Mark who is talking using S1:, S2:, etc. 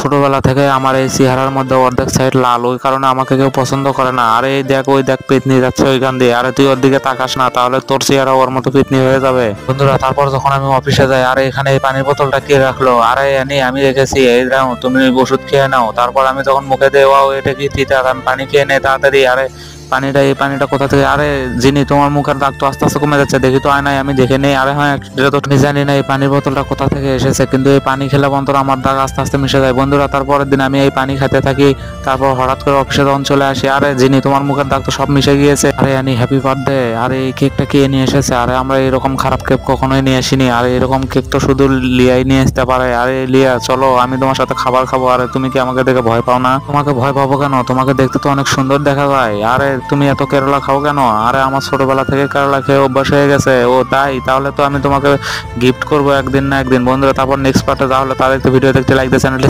S1: ছোটবেলা থেকে আমার এই চেহারার মধ্যে অর্ধেক সাইড লাল, ওই কারণে আমাকে কেউ পছন্দ করে না। আরে এই দেখ, ওই দেখ পেতনি যাচ্ছে ওইখান দিয়ে, আরে তুই ওর দিকে তাকাস না, তাহলে তোর চেহারা ওর মতো পেতনি হয়ে যাবে। বন্ধুরা, তারপর যখন আমি অফিসে যাই, আরে এখানে এই পানির বোতলটা কে রাখলো? আরে এনে আমি রেখেছি, এই নাও তুমি ওষুধ খেয়ে নাও। তারপর আমি তখন মুখে দেওয়া, এটা কি তিতা, আমি পানি খেয়ে নেই তাড়াতাড়ি। আরে এই পানিটা কোথা থেকে? আরে যিনি, তোমার মুখের দাগ তো আস্তে আস্তে কমে যাচ্ছে, দেখি তো আয়নায়, আমি দেখে নেই। আরে হ্যাঁ, এটা তো আমি জানি না এই পানির বোতলটা কোথা থেকে এসেছে, কিন্তু এই পানি খেলে বন্ধুরা আমার দাগ আস্তে আস্তে মিশে যায়। বন্ধুরা, তারপরের দিন আমি এই পানি খেতে থাকি। তারপর হঠাৎ করে অফিসে যখন চলে আসি, আরে যিনি, তোমার মুখের দাগ তো সব মিশে গিয়েছে। আরে আনি, হ্যাপি বার্থডে। আরে এই কেকটা কে নিয়ে এসেছে? আরে আমরা এরকম খারাপ কেক কখনোই নিয়ে আসিনি। আরে এরকম কেক তো শুধু লিয়াই নিয়ে আসতে পারে। আরে লিয়া, চলো আমি তোমার সাথে খাবার খাবো। আরে তুমি কি আমাকে দেখে ভয় পাও না? তোমাকে ভয় পাবো কেন? তোমাকে দেখতে তো অনেক সুন্দর দেখা যায়। আরে তুমি এত কেরলা খাও কেন? আরে আমার ছোটবেলা থেকে কেরলা খেয়ে অভ্যাস হয়ে গেছে। ও তাই? তাহলে তো আমি তোমাকে গিফট করবো একদিন না একদিন। বন্ধুরা, তারপর নেক্সট পার্টে, তাহলে তাদের ভিডিও দেখতে লাইক দিয়ে চ্যানেলটি